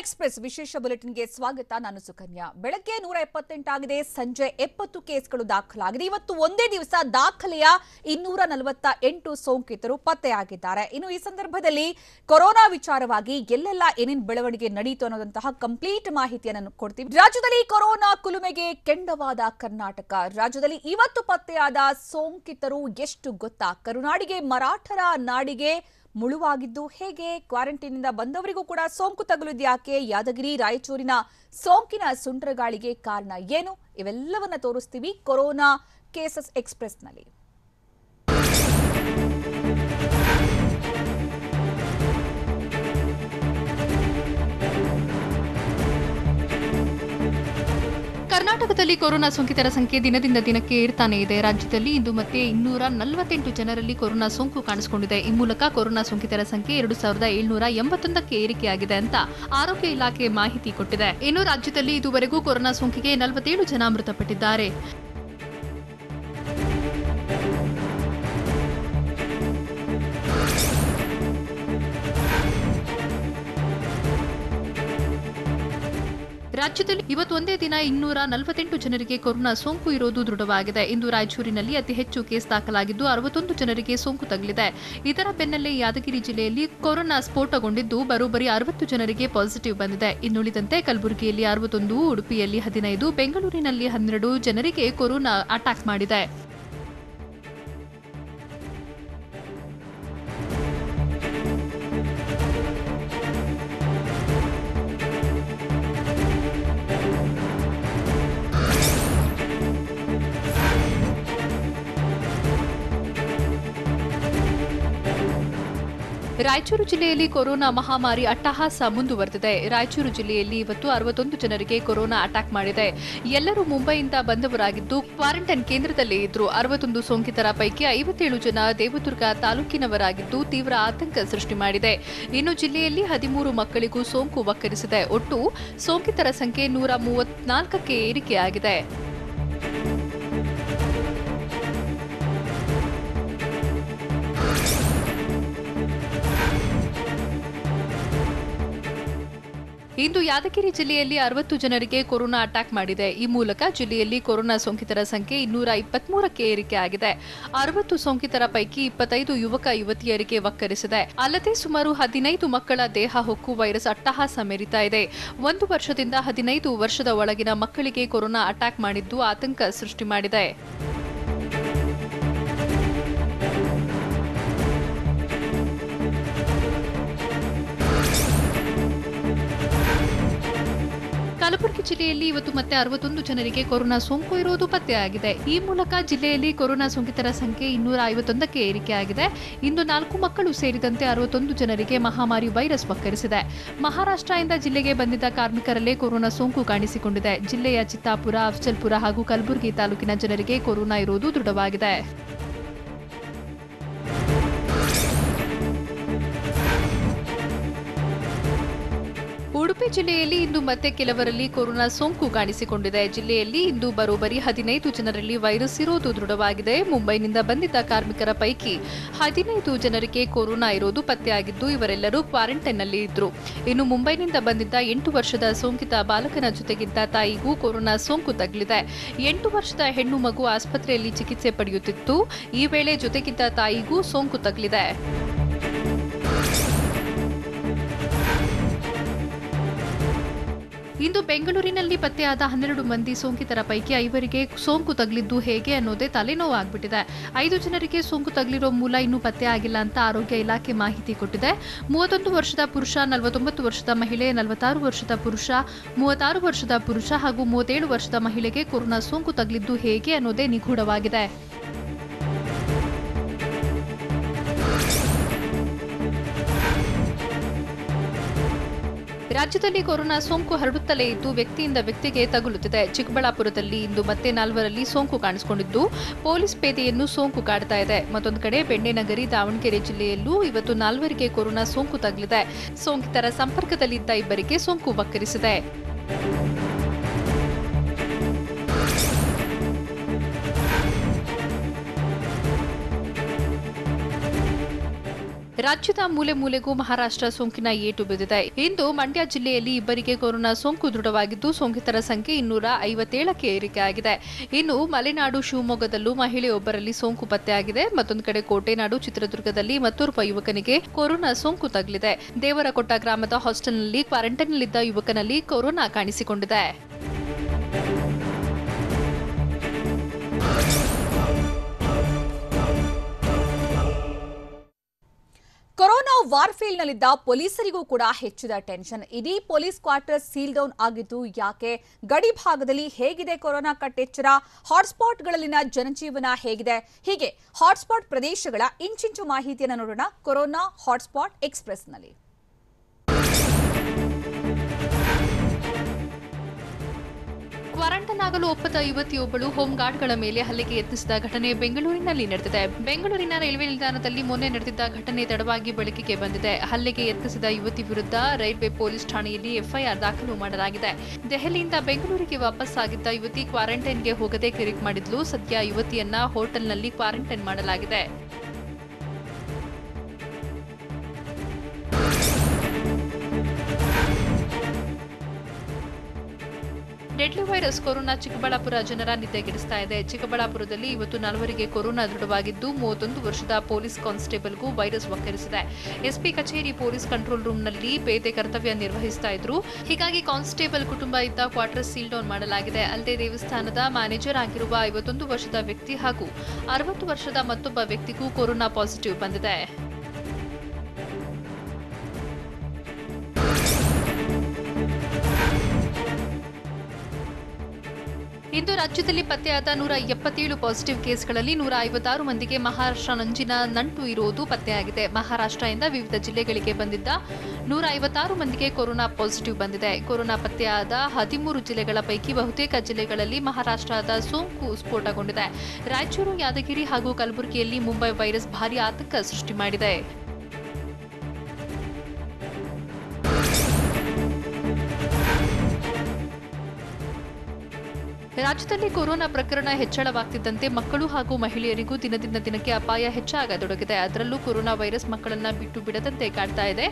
Express ವಿಶೇಷ ಬುಲೆಟಿನ್ಗೆ ಸ್ವಾಗತ. ನಾನು ಸುಕನ್ಯಾ. ಬೆಳಗ್ಗೆ 178 ಆಗಿದೆ, ಸಂಜೆ 70 ಕೇಸ್ಗಳು ದಾಖಲಾಗಿದೆ. ಇವತ್ತು ಒಂದೇ ದಿವಸ ದಾಖಲೆಯ 248 ಸೋಂಕಿತರು ಪತ್ತೆಯಾಗಿದ್ದಾರೆ. ಇನ್ನು ಈ ಸಂದರ್ಭದಲ್ಲಿ ಕೊರೋನಾ ವಿಚಾರವಾಗಿ ಎಲ್ಲೆಲ್ಲ ಏನೇನು ಬೆಳವಣಿಗೆ ನಡೆಯಿತು ಅನ್ನೋದಂತಹ ಕಂಪ್ಲೀಟ್ ಮಾಹಿತಿಯನ್ನು ಕೊಡ್ತೀವಿ. ರಾಜ್ಯದಲ್ಲಿ ಕೊರೋನಾ ಕುಲುಮೆಗೆ ಕೆಂಡವಾದ ಕರ್ನಾಟಕ. ರಾಜ್ಯದಲ್ಲಿ ಇವತ್ತು ಪತ್ತೆಯಾದ ಸೋಂಕಿತರು ಎಷ್ಟು ಗೊತ್ತಾ? ಕರುನಾಡಿಗೆ ಮರಾಠರ ನಾಡಿಗೆ ಮುಳುವಾಗಿದ್ದು ಹೇಗೆ? ಕ್ವಾರಂಟೈನ್ನಿಂದ ಬಂದವರಿಗೂ ಕೂಡ ಸೋಂಕು ತಗುಲಿದ್ಯಾಕೆ? ಯಾದಗಿರಿ ರಾಯಚೂರಿನ ಸೋಂಕಿನ ಸುಂಟರಗಾಳಿಗೆ ಕಾರಣ ಏನು? ಇವೆಲ್ಲವನ್ನ ತೋರಿಸ್ತೀವಿ ಕೊರೋನಾ ಕೇಸಸ್ ಎಕ್ಸ್‌ಪ್ರೆಸ್‌ನಲ್ಲಿ. ಕರ್ನಾಟಕದಲ್ಲಿ ಕೊರೋನಾ ಸೋಂಕಿತರ ಸಂಖ್ಯೆ ದಿನದಿಂದ ದಿನಕ್ಕೆ ಏರ್ತಾನೆ ಇದೆ. ರಾಜ್ಯದಲ್ಲಿ ಇಂದು ಮತ್ತೆ 248 ಜನರಲ್ಲಿ ಕೊರೋನಾ ಸೋಂಕು ಕಾಣಿಸಿಕೊಂಡಿದೆ. ಈ ಮೂಲಕ ಕೊರೋನಾ ಸೋಂಕಿತರ ಸಂಖ್ಯೆ 2781ಕ್ಕೆ ಏರಿಕೆಯಾಗಿದೆ ಅಂತ ಆರೋಗ್ಯ ಇಲಾಖೆ ಮಾಹಿತಿ ಕೊಟ್ಟಿದೆ. ಇನ್ನು ರಾಜ್ಯದಲ್ಲಿ ಇದುವರೆಗೂ ಕೊರೋನಾ ಸೋಂಕಿಗೆ 47 ಜನ ಮೃತಪಟ್ಟಿದ್ದಾರೆ. ರಾಜ್ಯದಲ್ಲಿ ಇವತ್ತು ಒಂದೇ ದಿನ 248 ಜನರಿಗೆ ಕೊರೋನಾ ಸೋಂಕು ಇರೋದು ದೃಢವಾಗಿದೆ. ಇಂದು ರಾಯಚೂರಿನಲ್ಲಿ ಅತಿ ಹೆಚ್ಚು ಕೇಸ್ ದಾಖಲಾಗಿದ್ದು 61 ಜನರಿಗೆ ಸೋಂಕು ತಗುಲಿದೆ. ಇದರ ಬೆನ್ನಲ್ಲೇ ಯಾದಗಿರಿ ಜಿಲ್ಲೆಯಲ್ಲಿ ಕೊರೋನಾ ಸ್ಫೋಟಗೊಂಡಿದ್ದು ಬರೋಬ್ಬರಿ 60 ಜನರಿಗೆ ಪಾಸಿಟಿವ್ ಬಂದಿದೆ. ಇನ್ನುಳಿದಂತೆ ಕಲಬುರಗಿಯಲ್ಲಿ 61, ಉಡುಪಿಯಲ್ಲಿ 15, ಬೆಂಗಳೂರಿನಲ್ಲಿ 12 ಜನರಿಗೆ ಕೊರೋನಾ ಅಟ್ಯಾಕ್ ಮಾಡಿದೆ. ರಾಯಚೂರು ಜಿಲ್ಲೆಯಲ್ಲಿ ಕೊರೋನಾ ಮಹಾಮಾರಿ ಅಟ್ಟಹಾಸ ಮುಂದುವರೆದಿದೆ. ರಾಯಚೂರು ಜಿಲ್ಲೆಯಲ್ಲಿ ಇವತ್ತು 61 ಜನರಿಗೆ ಕೊರೋನಾ ಅಟ್ಯಾಕ್ ಮಾಡಿದೆ. ಎಲ್ಲರೂ ಮುಂಬೈಯಿಂದ ಬಂದವರಾಗಿದ್ದು ಕ್ವಾರಂಟೈನ್ ಕೇಂದ್ರದಲ್ಲಿ ಇದ್ರು. 61 ಸೋಂಕಿತರ ಪೈಕಿ 57 ಜನ ದೇವದುರ್ಗ ತಾಲೂಕಿನವರಾಗಿದ್ದು ತೀವ್ರ ಆತಂಕ ಸೃಷ್ಟಿ ಮಾಡಿದೆ. ಇನ್ನು ಜಿಲ್ಲೆಯಲ್ಲಿ 13 ಮಕ್ಕಳಿಗೂ ಸೋಂಕು ವಕ್ಕರಿಸಿದೆ. ಒಟ್ಟು ಸೋಂಕಿತರ ಸಂಖ್ಯೆ 134ಕ್ಕೆ ಏರಿಕೆಯಾಗಿದೆ. ಇಂದು ಯಾದಗಿರಿ ಜಿಲ್ಲೆಯಲ್ಲಿ 60 ಜನರಿಗೆ ಕೊರೋನಾ ಅಟ್ಯಾಕ್ ಮಾಡಿದೆ. ಈ ಮೂಲಕ ಜಿಲ್ಲೆಯಲ್ಲಿ ಕೊರೋನಾ ಸೋಂಕಿತರ ಸಂಖ್ಯೆ 223ಕ್ಕೆ ಏರಿಕೆಯಾಗಿದೆ. 60 ಸೋಂಕಿತರ ಪೈಕಿ 25 ಯುವಕ ಯುವತಿಯರಿಗೆ ವಕ್ಕರಿಸಿದೆ. ಅಲ್ಲದೆ ಸುಮಾರು 15 ಮಕ್ಕಳ ದೇಹ ಹೊಕ್ಕು ವೈರಸ್ ಅಟ್ಟಹಾಸ ಮೆರಿತಾ ಇದೆ. 1 ವರ್ಷದಿಂದ 15 ವರ್ಷದ ಒಳಗಿನ ಮಕ್ಕಳಿಗೆ ಕೊರೋನಾ ಅಟ್ಯಾಕ್ ಮಾಡಿದ್ದು ಆತಂಕ ಸೃಷ್ಟಿ ಮಾಡಿದೆ. ಕಲಬುರಗಿ ಜಿಲ್ಲೆಯಲ್ಲಿ ಇವತ್ತು ಮತ್ತೆ 61 ಜನರಿಗೆ ಕೊರೋನಾ ಸೋಂಕು ಇರುವುದು ಪತ್ತೆಯಾಗಿದೆ. ಈ ಮೂಲಕ ಜಿಲ್ಲೆಯಲ್ಲಿ ಕೊರೋನಾ ಸೋಂಕಿತರ ಸಂಖ್ಯೆ 251ಕ್ಕೆ ಏರಿಕೆಯಾಗಿದೆ. ಇಂದು 4 ಮಕ್ಕಳು ಸೇರಿದಂತೆ 61 ಜನರಿಗೆ ಮಹಾಮಾರಿ ವೈರಸ್ ವಕ್ಕರಿಸಿದೆ. ಮಹಾರಾಷ್ಟ್ರದಿಂದ ಜಿಲ್ಲೆಗೆ ಬಂದಿದ್ದ ಕಾರ್ಮಿಕರಲ್ಲೇ ಕೊರೋನಾ ಸೋಂಕು ಕಾಣಿಸಿಕೊಂಡಿದೆ. ಜಿಲ್ಲೆಯ ಚಿತ್ತಾಪುರ, ಅಫ್ಜಲ್ಪುರ ಹಾಗೂ ಕಲಬುರಗಿ ತಾಲೂಕಿನ ಜನರಿಗೆ ಕೊರೋನಾ ಇರುವುದು ದೃಢವಾಗಿದೆ. ಉಡುಪಿ ಜಿಲ್ಲೆಯಲ್ಲಿ ಇಂದು ಮತ್ತೆ ಕೆಲವರಲ್ಲಿ ಕೊರೋನಾ ಸೋಂಕು ಕಾಣಿಸಿಕೊಂಡಿದೆ. ಜಿಲ್ಲೆಯಲ್ಲಿ ಇಂದು ಬರೋಬ್ಬರಿ 15 ಜನರಲ್ಲಿ ವೈರಸ್ ಇರೋದು ದೃಢವಾಗಿದೆ. ಮುಂಬೈನಿಂದ ಬಂದಿದ್ದ ಕಾರ್ಮಿಕರ ಪೈಕಿ 15 ಜನರಿಗೆ ಕೊರೋನಾ ಇರೋದು ಪತ್ತೆಯಾಗಿದ್ದು ಇವರೆಲ್ಲರೂ ಕ್ವಾರಂಟೈನ್ನಲ್ಲಿ ಇದ್ರು. ಇನ್ನು ಮುಂಬೈನಿಂದ ಬಂದಿದ್ದ 8 ವರ್ಷದ ಸೋಂಕಿತ ಬಾಲಕನ ಜೊತೆಗಿದ್ದ ತಾಯಿಗೂ ಕೊರೋನಾ ಸೋಂಕು ತಗುಲಿದೆ. 8 ವರ್ಷದ ಹೆಣ್ಣು ಮಗು ಆಸ್ಪತ್ರೆಯಲ್ಲಿ ಚಿಕಿತ್ಸೆ ಪಡೆಯುತ್ತಿತ್ತು. ಈ ವೇಳೆ ಜೊತೆಗಿದ್ದ ತಾಯಿಗೂ ಸೋಂಕು ತಗುಲಿದೆ. ಇಂದು ಬೆಂಗಳೂರಿನಲ್ಲಿ ಪತ್ತೆಯಾದ 12 ಮಂದಿ ಸೋಂಕಿತರ ಪೈಕಿ 5ರಿಗೆ ಸೋಂಕು ತಗುಲಿದ್ದು ಹೇಗೆ ಅನ್ನೋದೇ ತಲೆನೋವಾಗ್ಬಿಟ್ಟಿದೆ. 5 ಜನರಿಗೆ ಸೋಂಕು ತಗುಲಿರೋ ಮೂಲ ಇನ್ನೂ ಪತ್ತೆ ಆಗಿಲ್ಲ ಅಂತ ಆರೋಗ್ಯ ಇಲಾಖೆ ಮಾಹಿತಿ ಕೊಟ್ಟಿದೆ. 31 ವರ್ಷದ ಪುರುಷ, 49 ವರ್ಷದ ಮಹಿಳೆ, 46 ವರ್ಷದ ಪುರುಷ, 36 ವರ್ಷದ ಪುರುಷ ಹಾಗೂ 37 ವರ್ಷದ ಮಹಿಳೆಗೆ ಕೊರೋನಾ ಸೋಂಕು ತಗುಲಿದ್ದು ಹೇಗೆ ಅನ್ನೋದೇ ನಿಗೂಢವಾಗಿದೆ. ರಾಜ್ಯದಲ್ಲಿ ಕೊರೋನಾ ಸೋಂಕು ಹರಡುತ್ತಲೇ ಇದ್ದು ವ್ಯಕ್ತಿಯಿಂದ ವ್ಯಕ್ತಿಗೆ ತಗುಲುತ್ತಿದೆ. ಚಿಕ್ಕಬಳ್ಳಾಪುರದಲ್ಲಿ ಇಂದು ಮತ್ತೆ 4ರಲ್ಲಿ ಸೋಂಕು ಕಾಣಿಸಿಕೊಂಡಿದ್ದು ಪೊಲೀಸ್ ಪೇದೆಯನ್ನು ಸೋಂಕು ಕಾಡ್ತಾ ಇದೆ. ಮತ್ತೊಂದು ಕಡೆ ಬೆಣ್ಣೆನಗರಿ, ದಾವಣಗೆರೆ ಜಿಲ್ಲೆಯಲ್ಲೂ ಇವತ್ತು 4ರಿಗೆ ಕೊರೋನಾ ಸೋಂಕು ತಗುಲಿದೆ. ಸೋಂಕಿತರ ಸಂಪರ್ಕದಲ್ಲಿದ್ದ 2ರಿಗೆ ಸೋಂಕು ವಕ್ಕರಿಸಿದೆ. ರಾಜ್ಯದ ಮೂಲೆ ಮೂಲೆಗೂ ಮಹಾರಾಷ್ಟ್ರ ಸೋಂಕಿನ ಏಟು ಬಿದ್ದಿದೆ. ಇಂದು ಮಂಡ್ಯ ಜಿಲ್ಲೆಯಲ್ಲಿ ಇಬ್ಬರಿಗೆ ಕೊರೋನಾ ಸೋಂಕು ದೃಢವಾಗಿದ್ದು ಸೋಂಕಿತರ ಸಂಖ್ಯೆ 257ಕ್ಕೆ ಏರಿಕೆಯಾಗಿದೆ. ಇನ್ನು ಮಲೆನಾಡು ಶಿವಮೊಗ್ಗದಲ್ಲೂ ಮಹಿಳೆಯೊಬ್ಬರಲ್ಲಿ ಸೋಂಕು ಪತ್ತೆಯಾಗಿದೆ. ಮತ್ತೊಂದು ಕಡೆ ಕೋಟೆನಾಡು ಚಿತ್ರದುರ್ಗದಲ್ಲಿ ಮತ್ತೋರ್ವ ಯುವಕನಿಗೆ ಕೊರೋನಾ ಸೋಂಕು ತಗುಲಿದೆ. ದೇವರಕೊಟ್ಟ ಗ್ರಾಮದ ಹಾಸ್ಟೆಲ್ನಲ್ಲಿ ಕ್ವಾರಂಟೈನ್ನಲ್ಲಿದ್ದ ಯುವಕನಲ್ಲಿ ಕೊರೋನಾ ಕಾಣಿಸಿಕೊಂಡಿದೆ. ಕೊರೋನಾ ವಾರ್ಫೀಲ್ಡ್ನಲ್ಲಿದ್ದ ಪೊಲೀಸರಿಗೂ ಕೂಡ ಹೆಚ್ಚಿದ ಟೆನ್ಷನ್. ಇಡೀ ಪೊಲೀಸ್ ಕ್ವಾರ್ಟರ್ಸ್ ಸೀಲ್ ಡೌನ್ ಆಗಿದ್ದು ಯಾಕೆ? ಗಡಿ ಭಾಗದಲ್ಲಿ ಹೇಗಿದೆ ಕೊರೋನಾ ಕಟ್ಟೆಚ್ಚರ? ಹಾಟ್ಸ್ಪಾಟ್ಗಳಲ್ಲಿನ ಜನಜೀವನ ಹೇಗಿದೆ? ಹೀಗೆ ಹಾಟ್ಸ್ಪಾಟ್ ಪ್ರದೇಶಗಳ ಇಂಚಿಂಚು ಮಾಹಿತಿಯನ್ನು ನೋಡೋಣ ಕೊರೋನಾ ಹಾಟ್ಸ್ಪಾಟ್ ಎಕ್ಸ್‌ಪ್ರೆಸ್‌ನಲ್ಲಿ. ಕ್ವಾರಂಟೈನ್ ಆಗಲು ಒಪ್ಪದ ಯುವತಿಯೊಬ್ಬಳು ಹೋಮ್ ಗಾರ್ಡ್ಗಳ ಮೇಲೆ ಹಲ್ಲೆಗೆ ಯತ್ನಿಸಿದ ಘಟನೆ ಬೆಂಗಳೂರಿನಲ್ಲಿ ನಡೆದಿದೆ. ಬೆಂಗಳೂರಿನ ರೈಲ್ವೆ ನಿಲ್ದಾಣದಲ್ಲಿ ಮೊನ್ನೆ ನಡೆದಿದ್ದ ಘಟನೆ ತಡವಾಗಿ ಬೆಳಕಿಗೆ ಬಂದಿದೆ. ಹಲ್ಲೆಗೆ ಯತ್ನಿಸಿದ ಯುವತಿ ವಿರುದ್ಧ ರೈಲ್ವೆ ಪೊಲೀಸ್ ಠಾಣೆಯಲ್ಲಿ ಎಫ್ಐಆರ್ ದಾಖಲು ಮಾಡಲಾಗಿದೆ. ದೆಹಲಿಯಿಂದ ಬೆಂಗಳೂರಿಗೆ ವಾಪಸ್ ಆಗಿದ್ದ ಯುವತಿ ಕ್ವಾರಂಟೈನ್ಗೆ ಹೋಗದೆ ಕಿರಿಕ್ ಮಾಡಿದ್ಲು. ಸದ್ಯ ಯುವತಿಯನ್ನ ಹೋಟೆಲ್ನಲ್ಲಿ ಕ್ವಾರಂಟೈನ್ ಮಾಡಲಾಗಿದೆ. ಡೆಡ್ಲಿ ವೈರಸ್ ಕೊರೋನಾ ಚಿಕ್ಕಬಳ್ಳಾಪುರ ಜನರ ನಿದ್ದೆಗೆಡಿಸ್ತಾ ಇದೆ. ಚಿಕ್ಕಬಳ್ಳಾಪುರದಲ್ಲಿ ಇವತ್ತು 4 ಕೊರೋನಾ ದೃಢವಾಗಿದ್ದು 31 ವರ್ಷದ ಪೊಲೀಸ್ ಕಾನ್ಸ್ಟೇಬಲ್ಗೂ ವೈರಸ್ ವಕ್ಕರಿಸಿದೆ. ಎಸ್ಪಿ ಕಚೇರಿ ಪೊಲೀಸ್ ಕಂಟ್ರೋಲ್ ರೂಂನಲ್ಲಿ ಪೇದೆ ಕರ್ತವ್ಯ ನಿರ್ವಹಿಸ್ತಾ ಇದ್ರು. ಹೀಗಾಗಿ ಕಾನ್ಸ್ಟೇಬಲ್ ಕುಟುಂಬ ಇದ್ದ ಕ್ವಾರ್ಟರ್ ಸೀಲ್ ಡೌನ್ ಮಾಡಲಾಗಿದೆ. ಅಲ್ಲದೆ ದೇವಸ್ಥಾನದ ಮ್ಯಾನೇಜರ್ ಆಗಿರುವ 51 ವರ್ಷದ ವ್ಯಕ್ತಿ ಹಾಗೂ 60 ವರ್ಷದ ಮತ್ತೊಬ್ಬ ವ್ಯಕ್ತಿಗೂ ಕೊರೋನಾ ಪಾಸಿಟಿವ್ ಬಂದಿದೆ. ಇಂದು ರಾಜ್ಯದಲ್ಲಿ ಪತ್ತೆಯಾದ 177 ಪಾಸಿಟಿವ್ ಕೇಸ್ಗಳಲ್ಲಿ 156 ಮಂದಿಗೆ ಮಹಾರಾಷ್ಟ್ರ ನಂಜಿನ ನಂಟು ಇರುವುದು ಪತ್ತೆಯಾಗಿದೆ. ಮಹಾರಾಷ್ಟ್ರದಿಂದ ವಿವಿಧ ಜಿಲ್ಲೆಗಳಿಗೆ ಬಂದಿದ್ದ 156 ಮಂದಿಗೆ ಕೊರೋನಾ ಪಾಸಿಟಿವ್ ಬಂದಿದೆ. ಕೊರೋನಾ ಪತ್ತೆಯಾದ 13 ಜಿಲ್ಲೆಗಳ ಪೈಕಿ ಬಹುತೇಕ ಜಿಲ್ಲೆಗಳಲ್ಲಿ ಮಹಾರಾಷ್ಟ್ರದ ಸೋಂಕು ಸ್ಫೋಟಗೊಂಡಿದೆ. ರಾಯಚೂರು, ಯಾದಗಿರಿ ಹಾಗೂ ಕಲಬುರಗಿಯಲ್ಲಿ ಮುಂಬೈ ವೈರಸ್ ಭಾರೀ ಆತಂಕ ಸೃಷ್ಟಿ ಮಾಡಿದೆ. ರಾಜ್ಯದಲ್ಲಿ ಕೊರೋನಾ ಪ್ರಕರಣ ಹೆಚ್ಚಳವಾಗ್ತಿದ್ದಂತೆ ಮಕ್ಕಳು ಹಾಗೂ ಮಹಿಳೆಯರಿಗೂ ದಿನದಿಂದ ದಿನಕ್ಕೆ ಅಪಾಯ ಹೆಚ್ಚಾಗತೊಡಗಿದೆ. ಅದರಲ್ಲೂ ಕೊರೋನಾ ವೈರಸ್ ಮಕ್ಕಳನ್ನ ಬಿಟ್ಟು ಬಿಡದಂತೆ ಕಾಡ್ತಾ ಇದೆ.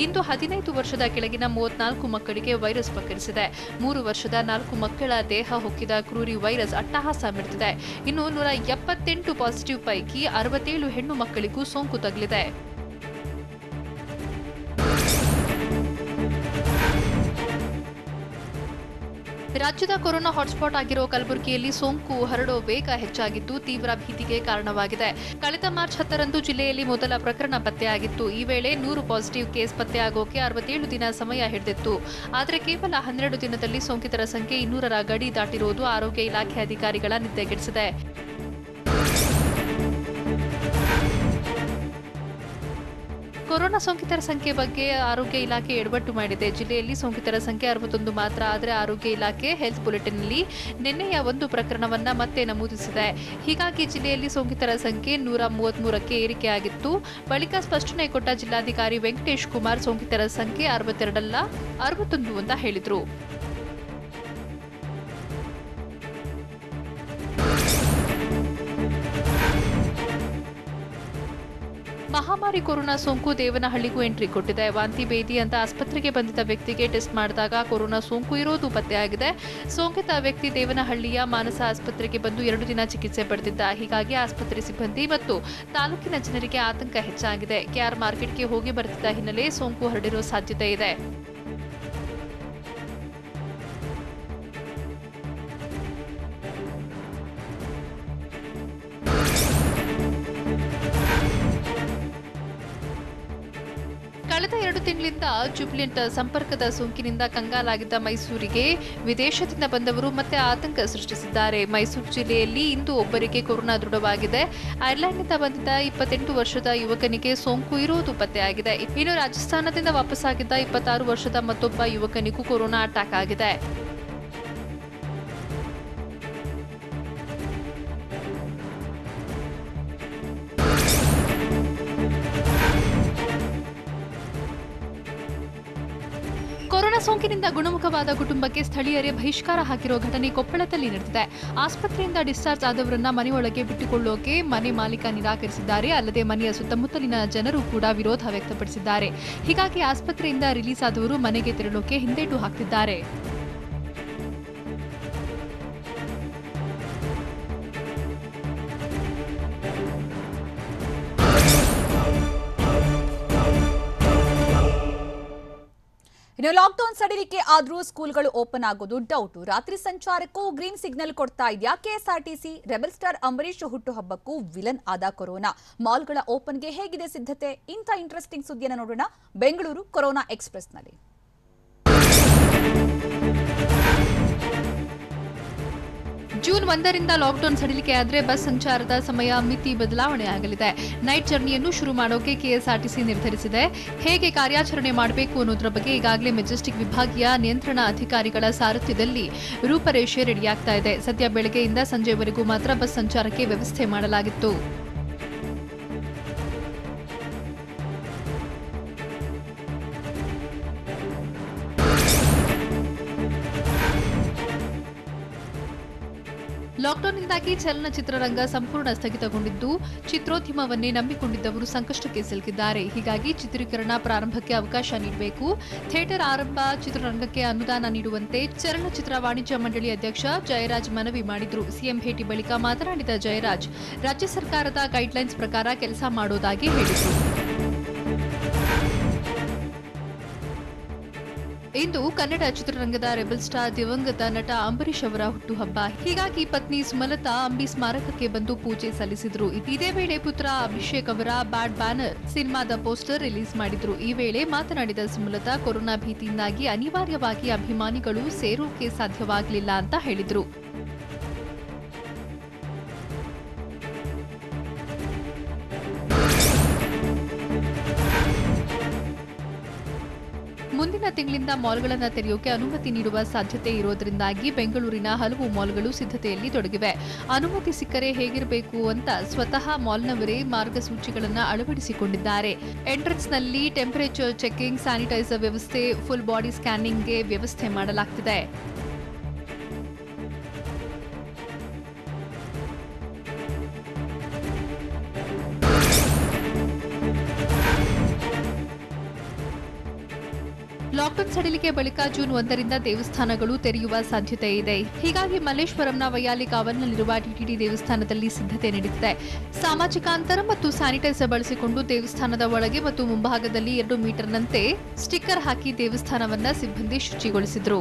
ಇಂದು 15 ವರ್ಷದ ಕೆಳಗಿನ 34 ಮಕ್ಕಳಿಗೆ ವೈರಸ್ ವಕ್ಕರಿಸಿದೆ. 3 ವರ್ಷದ 4 ಮಕ್ಕಳ ದೇಹ ಹೊಕ್ಕಿದ ಕ್ರೂರಿ ವೈರಸ್ ಅಟ್ಟಹಾಸ ಮೆರೆದಿದೆ. ಇನ್ನು 178 ಪಾಸಿಟಿವ್ ಪೈಕಿ 67 ಹೆಣ್ಣು ಮಕ್ಕಳಿಗೂ ಸೋಂಕು ತಗುಲಿದೆ. ರಾಜ್ಯದ ಕೊರೋನಾ ಹಾಟ್ಸ್ಪಾಟ್ ಆಗಿರೋ ಕಲಬುರಗಿಯಲ್ಲಿ ಸೋಂಕು ಹರಡೋ ವೇಗ ಹೆಚ್ಚಾಗಿದ್ದು ತೀವ್ರ ಭೀತಿಗೆ ಕಾರಣವಾಗಿದೆ. ಕಳೆದ ಮಾರ್ಚ್ 10ರಂದು ಜಿಲ್ಲೆಯಲ್ಲಿ ಮೊದಲ ಪ್ರಕರಣ ಪತ್ತೆಯಾಗಿತ್ತು. ಈ ವೇಳೆ 100 ಪಾಸಿಟಿವ್ ಕೇಸ್ ಪತ್ತೆಯಾಗೋಕೆ 67 ದಿನ ಸಮಯ ಹಿಡಿದಿತ್ತು. ಆದರೆ ಕೇವಲ 12 ದಿನದಲ್ಲಿ ಸೋಂಕಿತರ ಸಂಖ್ಯೆ 200ರ ಗಡಿ ದಾಟಿರುವುದು ಆರೋಗ್ಯ ಇಲಾಖೆ ಅಧಿಕಾರಿಗಳ ನಿದ್ದೆಗೆಡಿಸಿದೆ. ಕೊರೋನಾ ಸೋಂಕಿತರ ಸಂಖ್ಯೆ ಬಗ್ಗೆ ಆರೋಗ್ಯ ಇಲಾಖೆ ಎಡವಟ್ಟು ಮಾಡಿದೆ. ಜಿಲ್ಲೆಯಲ್ಲಿ ಸೋಂಕಿತರ ಸಂಖ್ಯೆ 61 ಮಾತ್ರ. ಆದರೆ ಆರೋಗ್ಯ ಇಲಾಖೆ ಹೆಲ್ತ್ ಬುಲೆಟಿನ್ನಲ್ಲಿ ನಿನ್ನೆಯ ಒಂದು ಪ್ರಕರಣವನ್ನ ಮತ್ತೆ ನಮೂದಿಸಿದೆ. ಹೀಗಾಗಿ ಜಿಲ್ಲೆಯಲ್ಲಿ ಸೋಂಕಿತರ ಸಂಖ್ಯೆ 133ಕ್ಕೆ ಏರಿಕೆಯಾಗಿತ್ತು. ಬಳಿಕ ಸ್ಪಷ್ಟನೆ ಕೊಟ್ಟ ಜಿಲ್ಲಾಧಿಕಾರಿ ವೆಂಕಟೇಶ್ ಕುಮಾರ್ ಸೋಂಕಿತರ ಸಂಖ್ಯೆ 62 ಅಲ್ಲ 61 ಅಂತ ಹೇಳಿದ್ರು. ಮಹಾಮಾರಿ ಕೊರೋನಾ ಸೋಂಕು ದೇವನಹಳ್ಳಿಗೂ ಎಂಟ್ರಿ ಕೊಟ್ಟಿದೆ. ವಾಂತಿ ಭೇದಿ ಅಂತ ಆಸ್ಪತ್ರೆಗೆ ಬಂದಿದ್ದ ವ್ಯಕ್ತಿಗೆ ಟೆಸ್ಟ್ ಮಾಡಿದಾಗ ಕೊರೋನಾ ಸೋಂಕು ಇರೋದು ಪತ್ತೆಯಾಗಿದೆ. ಸೋಂಕಿತ ವ್ಯಕ್ತಿ ದೇವನಹಳ್ಳಿಯ ಮಾನಸ ಆಸ್ಪತ್ರೆಗೆ ಬಂದು 2 ದಿನ ಚಿಕಿತ್ಸೆ ಪಡೆದಿದ್ದ. ಹೀಗಾಗಿ ಆಸ್ಪತ್ರೆ ಸಿಬ್ಬಂದಿ ಮತ್ತು ತಾಲೂಕಿನ ಜನರಿಗೆ ಆತಂಕ ಹೆಚ್ಚಾಗಿದೆ. ಕೆಆರ್ ಮಾರ್ಕೆಟ್ಗೆ ಹೋಗಿ ಬರ್ತಿದ್ದ ಹಿನ್ನೆಲೆ ಸೋಂಕು ಹರಡಿರೋ ಸಾಧ್ಯತೆ ಇದೆ. ಕಳೆದ 2 ತಿಂಗಳಿಂದ ಜುಬ್ಲಿಂಟ್ ಸಂಪರ್ಕದ ಸೋಂಕಿನಿಂದ ಕಂಗಾಲಾಗಿದ್ದ ಮೈಸೂರಿಗೆ ವಿದೇಶದಿಂದ ಬಂದವರು ಮತ್ತೆ ಆತಂಕ ಸೃಷ್ಟಿಸಿದ್ದಾರೆ. ಮೈಸೂರು ಜಿಲ್ಲೆಯಲ್ಲಿ ಇಂದು ಒಬ್ಬರಿಗೆ ಕೊರೋನಾ ದೃಢವಾಗಿದೆ. ಐರ್ಲೆಂಡ್ನಿಂದ ಬಂದಿದ್ದ 28 ವರ್ಷದ ಯುವಕನಿಗೆ ಸೋಂಕು ಇರುವುದು ಪತ್ತೆಯಾಗಿದೆ. ಇನ್ನು ರಾಜಸ್ಥಾನದಿಂದ ವಾಪಸ್ಸಾಗಿದ್ದ 26 ವರ್ಷದ ಮತ್ತೊಬ್ಬ ಯುವಕನಿಗೂ ಕೊರೋನಾ ಅಟ್ಯಾಕ್ ಆಗಿದೆ. ಕೊರೋನಾ ಸೋಂಕಿನಿಂದ ಗುಣಮುಖವಾದ ಕುಟುಂಬಕ್ಕೆ ಸ್ಥಳೀಯರೇ ಬಹಿಷ್ಕಾರ ಹಾಕಿರೋ ಘಟನೆ ಕೊಪ್ಪಳದಲ್ಲಿ ನಡೆದಿದೆ. ಆಸ್ಪತ್ರೆಯಿಂದ ಡಿಸ್ಚಾರ್ಜ್ ಆದವರನ್ನ ಮನೆಯೊಳಗೆ ಬಿಟ್ಟುಕೊಳ್ಳೋಕೆ ಮನೆ ಮಾಲೀಕ ನಿರಾಕರಿಸಿದ್ದಾರೆ. ಅಲ್ಲದೆ ಮನೆಯ ಸುತ್ತಮುತ್ತಲಿನ ಜನರು ಕೂಡ ವಿರೋಧ ವ್ಯಕ್ತಪಡಿಸಿದ್ದಾರೆ. ಹೀಗಾಗಿ ಆಸ್ಪತ್ರೆಯಿಂದ ರಿಲೀಸ್ ಆದವರು ಮನೆಗೆ ತೆರಳೋಕೆ ಹಿಂದೇಟು ಹಾಕ್ತಿದ್ದಾರೆ. ಇನ್ನು ಲಾಕ್ಡೌನ್ ಸಡಿಲಿಕೆ ಆದ್ರೂ ಸ್ಕೂಲ್ಗಳು ಓಪನ್ ಆಗೋದು ಡೌಟ್. ರಾತ್ರಿ ಸಂಚಾರಕ್ಕೂ ಗ್ರೀನ್ ಸಿಗ್ನಲ್ ಕೊಡ್ತಾ ಇದೆಯಾ ಕೆಎಸ್ಆರ್ಟಿಸಿ? ರೆಬಲ್ ಸ್ಟಾರ್ ಅಂಬರೀಶ್ ಹುಟ್ಟುಹಬ್ಬಕ್ಕೂ ವಿಲನ್ ಆದ ಕೊರೋನಾ. ಮಾಲ್ಗಳ ಓಪನ್ಗೆ ಹೇಗಿದೆ ಸಿದ್ಧತೆ? ಇಂಥ ಇಂಟ್ರೆಸ್ಟಿಂಗ್ ಸುದ್ದಿಯನ್ನು ನೋಡೋಣ ಬೆಂಗಳೂರು ಕೊರೋನಾ ಎಕ್ಸ್‌ಪ್ರೆಸ್‌ನಲ್ಲಿ. ಜೂನ್ 1ರಿಂದ ಲಾಕ್ಡೌನ್ ಸಡಿಲಿಕೆ ಆದರೆ ಬಸ್ ಸಂಚಾರದ ಸಮಯ ಮಿತಿ ಬದಲಾವಣೆ ಆಗಲಿದೆ. ನೈಟ್ ಜರ್ನಿಯನ್ನು ಶುರು ಮಾಡೋಕೆ ಕೆಎಸ್ಆರ್ಟಿಸಿ ನಿರ್ಧರಿಸಿದೆ. ಹೇಗೆ ಕಾರ್ಯಾಚರಣೆ ಮಾಡಬೇಕು ಅನ್ನೋದ್ರ ಬಗ್ಗೆ ಈಗಾಗಲೇ ಮೆಜೆಸ್ಟಿಕ್ ವಿಭಾಗೀಯ ನಿಯಂತ್ರಣ ಅಧಿಕಾರಿಗಳ ಸಾರಥ್ಯದಲ್ಲಿ ರೂಪರೇಷೆ ರೆಡಿಯಾಗ್ತಾ ಇದೆ. ಸದ್ಯ ಬೆಳಗ್ಗೆಯಿಂದ ಸಂಜೆವರೆಗೂ ಮಾತ್ರ ಬಸ್ ಸಂಚಾರಕ್ಕೆ ವ್ಯವಸ್ಥೆ ಮಾಡಲಾಗಿತ್ತು. ಲಾಕ್ಡೌನ್ನಿಂದಾಗಿ ಚಲನಚಿತ್ರರಂಗ ಸಂಪೂರ್ಣ ಸ್ಥಗಿತಗೊಂಡಿದ್ದು ಚಿತ್ರೋದ್ಯಮವನ್ನೇ ನಂಬಿಕೊಂಡಿದ್ದವರು ಸಂಕಷ್ಟಕ್ಕೆ ಸಿಲುಕಿದ್ದಾರೆ. ಹೀಗಾಗಿ ಚಿತ್ರೀಕರಣ ಪ್ರಾರಂಭಕ್ಕೆ ಅವಕಾಶ ನೀಡಬೇಕು, ಥಿಯೇಟರ್ ಆರಂಭ, ಚಿತ್ರರಂಗಕ್ಕೆ ಅನುದಾನ ನೀಡುವಂತೆ ಚಲನಚಿತ್ರ ವಾಣಿಜ್ಯ ಮಂಡಳಿ ಅಧ್ಯಕ್ಷ ಜಯರಾಜ್ ಮನವಿ ಮಾಡಿದ್ರು. ಸಿಎಂ ಭೇಟಿ ಬಳಿಕ ಮಾತನಾಡಿದ ಜಯರಾಜ್, ರಾಜ್ಯ ಸರ್ಕಾರದ ಗೈಡ್ಲೈನ್ಸ್ ಪ್ರಕಾರ ಕೆಲಸ ಮಾಡೋದಾಗಿ ಹೇಳಿದರು. ಇಂದು ಕನ್ನಡ ಚಿತ್ರರಂಗದ ರೆಬಲ್ ಸ್ಟಾರ್ ದಿವಂಗತ ನಟ ಅಂಬರೀಶ್ ಅವರ ಹುಟ್ಟುಹಬ್ಬ. ಹೀಗಾಗಿ ಪತ್ನಿ ಸುಮಲತಾ ಅಂಬಿ ಸ್ಮಾರಕಕ್ಕೆ ಬಂದು ಪೂಜೆ ಸಲ್ಲಿಸಿದ್ರು. ಇದೇ ವೇಳೆ ಪುತ್ರ ಅಭಿಷೇಕ್ ಅವರ ಬ್ಯಾಡ್ ಬ್ಯಾನರ್ ಸಿನಿಮಾದ ಪೋಸ್ಟರ್ ರಿಲೀಸ್ ಮಾಡಿದ್ರು. ಈ ವೇಳೆ ಮಾತನಾಡಿದ ಸುಮಲತಾ, ಕೊರೋನಾ ಭೀತಿಯಿಂದಾಗಿ ಅನಿವಾರ್ಯವಾಗಿ ಅಭಿಮಾನಿಗಳು ಸೇರೋಕೆ ಸಾಧ್ಯವಾಗಲಿಲ್ಲ ಅಂತ ಹೇಳಿದ್ರು. ಮುಂದಿನ ತಿಂಗಳಿಂದ ಮಾಲ್ಗಳನ್ನು ತೆರೆಯೋಕೆ ಅನುಮತಿ ನೀಡುವ ಸಾಧ್ಯತೆ ಇರೋದ್ರಿಂದಾಗಿ ಬೆಂಗಳೂರಿನ ಹಲವು ಮಾಲ್ಗಳು ಸಿದ್ಧತೆಯಲ್ಲಿ ತೊಡಗಿವೆ. ಅನುಮತಿ ಸಿಕ್ಕರೆ ಹೇಗಿರಬೇಕು ಅಂತ ಸ್ವತಃ ಮಾಲ್ನವರೇ ಮಾರ್ಗಸೂಚಿಗಳನ್ನು ಅಳವಡಿಸಿಕೊಂಡಿದ್ದಾರೆ. ಎಂಟ್ರೆನ್ಸ್ನಲ್ಲಿ ಟೆಂಪರೇಚರ್ ಚೆಕಿಂಗ್, ಸ್ಯಾನಿಟೈಸರ್ ವ್ಯವಸ್ಥೆ, ಫುಲ್ ಬಾಡಿ ಸ್ಕ್ಯಾನಿಂಗ್ಗೆ ವ್ಯವಸ್ಥೆ ಮಾಡಲಾಗ್ತಿದೆ. ಲಾಕ್ಡೌನ್ ಸಡಿಲಿಕೆ ಬಳಿಕ ಜೂನ್ 1ರಿಂದ ದೇವಸ್ಥಾನಗಳು ತೆರೆಯುವ ಸಾಧ್ಯತೆ ಇದೆ. ಹೀಗಾಗಿ ಮಲ್ಲೇಶ್ವರಂನ ವೈಯಾಲಿ ಕಾವಲ್ನಲ್ಲಿರುವ ಟಿಟಿಡಿ ದೇವಸ್ಥಾನದಲ್ಲಿ ಸಿದ್ಧತೆ ನಡೆದಿದೆ. ಸಾಮಾಜಿಕ ಅಂತರ ಮತ್ತು ಸ್ಯಾನಿಟೈಸರ್ ಬಳಸಿಕೊಂಡು ದೇವಸ್ಥಾನದ ಒಳಗೆ ಮತ್ತು ಮುಂಭಾಗದಲ್ಲಿ 2 ಮೀಟರ್ನಂತೆ ಸ್ಟಿಕ್ಕರ್ ಹಾಕಿ ದೇವಸ್ಥಾನವನ್ನ ಸಿಬ್ಬಂದಿ ಶುಚಿಗೊಳಿಸಿದ್ರು.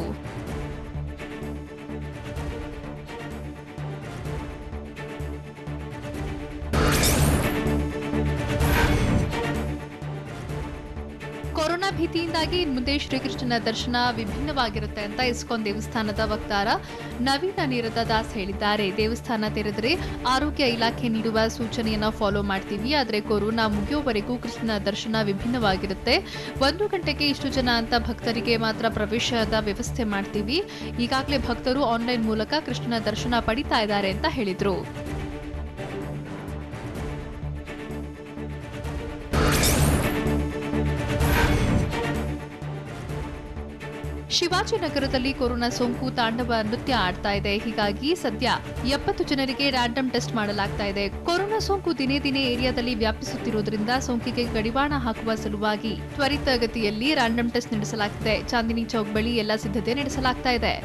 ಕೊರೋನಾ ಭೀತಿಯಿಂದಾಗಿ ಮುಂದೆ ಶ್ರೀಕೃಷ್ಣನ ದರ್ಶನ ವಿಭಿನ್ನವಾಗಿರುತ್ತೆ ಅಂತ ಇಸ್ಕಾನ್ ದೇವಸ್ಥಾನದ ವಕ್ತಾರ ನವೀನ ನೀರದ ದಾಸ್ ಹೇಳಿದ್ದಾರೆ. ದೇವಸ್ಥಾನ ತೆರೆದರೆ ಆರೋಗ್ಯ ಇಲಾಖೆ ನೀಡುವ ಸೂಚನೆಯನ್ನ ಫಾಲೋ ಮಾಡ್ತೀವಿ, ಆದರೆ ಕೊರೋನಾ ಮುಗಿಯೋವರೆಗೂ ಕೃಷ್ಣನ ದರ್ಶನ ವಿಭಿನ್ನವಾಗಿರುತ್ತೆ. 1 ಗಂಟೆಗೆ ಇಷ್ಟು ಜನ ಅಂತ ಭಕ್ತರಿಗೆ ಮಾತ್ರ ಪ್ರವೇಶದ ವ್ಯವಸ್ಥೆ ಮಾಡ್ತೀವಿ. ಈಗಾಗಲೇ ಭಕ್ತರು ಆನ್ಲೈನ್ ಮೂಲಕ ಕೃಷ್ಣನ ದರ್ಶನ ಪಡಿತಾ ಇದ್ದಾರೆ ಅಂತ ಹೇಳಿದ್ರು. ಶಿವಾಜಿನಗರದಲ್ಲಿ ಕೊರೋನಾ ಸೋಂಕು ತಾಂಡವ ನೃತ್ಯ ಆಡ್ತಾ ಇದೆ. ಹೀಗಾಗಿ ಸದ್ಯ 70 ಜನರಿಗೆ ರ್ಯಾಂಡಮ್ ಟೆಸ್ಟ್ ಮಾಡಲಾಗ್ತಾ ಇದೆ. ಕೊರೋನಾ ಸೋಂಕು ದಿನೇ ದಿನೇ ಏರಿಯಾದಲ್ಲಿ ವ್ಯಾಪಿಸುತ್ತಿರುವುದರಿಂದ ಸೋಂಕಿಗೆ ಕಡಿವಾಣ ಹಾಕುವ ಸಲುವಾಗಿ ತ್ವರಿತಗತಿಯಲ್ಲಿ ರ್ಯಾಂಡಮ್ ಟೆಸ್ಟ್ ನಡೆಸಲಾಗ್ತಿದೆ. ಚಾಂದಿನಿ ಚೌಕ್ ಬಳಿ ಎಲ್ಲ ಸಿದ್ಧತೆ ನಡೆಸಲಾಗ್ತಾ ಇದೆ.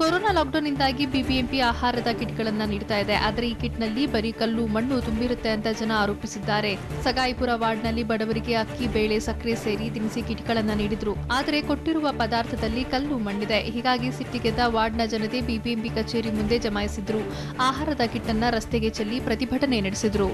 ಕೊರೋನಾ ಲಾಕ್ಡೌನ್ನಿಂದಾಗಿ ಬಿಬಿಎಂಪಿ ಆಹಾರದ ಕಿಟ್ಗಳನ್ನು ನೀಡ್ತಾ ಇದೆ. ಆದರೆ ಈ ಕಿಟ್ನಲ್ಲಿ ಬರೀ ಕಲ್ಲು ಮಣ್ಣು ತುಂಬಿರುತ್ತೆ ಅಂತ ಜನ ಆರೋಪಿಸಿದ್ದಾರೆ. ಸಗಾಯಿಪುರ ವಾರ್ಡ್ನಲ್ಲಿ ಬಡವರಿಗೆ ಅಕ್ಕಿ, ಬೇಳೆ, ಸಕ್ಕರೆ ಸೇರಿ ದಿನಸಿ ಕಿಟ್ಗಳನ್ನು ನೀಡಿದ್ರು. ಆದರೆ ಕೊಟ್ಟಿರುವ ಪದಾರ್ಥದಲ್ಲಿ ಕಲ್ಲು ಮಣ್ಣಿದೆ. ಹೀಗಾಗಿ ಸಿಟ್ಟಿಗೆದ್ದ ವಾರ್ಡ್ನ ಜನತೆ ಬಿಬಿಎಂಪಿ ಕಚೇರಿ ಮುಂದೆ ಜಮಾಯಿಸಿದ್ರು. ಆಹಾರದ ಕಿಟ್ ಅನ್ನ ರಸ್ತೆಗೆ ಚೆಲ್ಲಿ ಪ್ರತಿಭಟನೆ ನಡೆಸಿದ್ರು.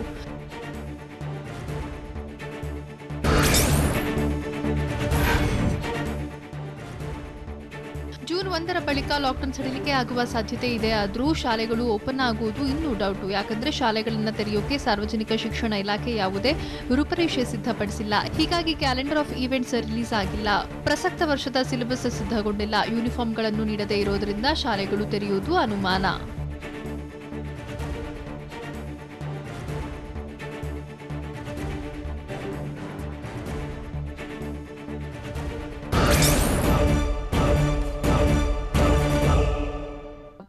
ಜೂನ್ 1ರ ಬಳಿಕ ಲಾಕ್ಡೌನ್ ಸಡಿಲಿಕೆ ಆಗುವ ಸಾಧ್ಯತೆ ಇದೆ. ಆದರೂ ಶಾಲೆಗಳು ಓಪನ್ ಆಗುವುದು ಇನ್ನೂ ಡೌಟು. ಯಾಕಂದ್ರೆ ಶಾಲೆಗಳನ್ನು ತೆರೆಯೋಕೆ ಸಾರ್ವಜನಿಕ ಶಿಕ್ಷಣ ಇಲಾಖೆ ಯಾವುದೇ ರೂಪರೇಷೆ ಸಿದ್ಧಪಡಿಸಿಲ್ಲ. ಹೀಗಾಗಿ ಕ್ಯಾಲೆಂಡರ್ ಆಫ್ ಈವೆಂಟ್ಸ್ ರಿಲೀಸ್ ಆಗಿಲ್ಲ. ಪ್ರಸಕ್ತ ವರ್ಷದ ಸಿಲೆಬಸ್ ಸಿದ್ಧಗೊಂಡಿಲ್ಲ. ಯೂನಿಫಾರ್ಮ್ಗಳನ್ನು ನೀಡದೇ ಇರೋದ್ರಿಂದ ಶಾಲೆಗಳು ತೆರೆಯುವುದು ಅನುಮಾನ.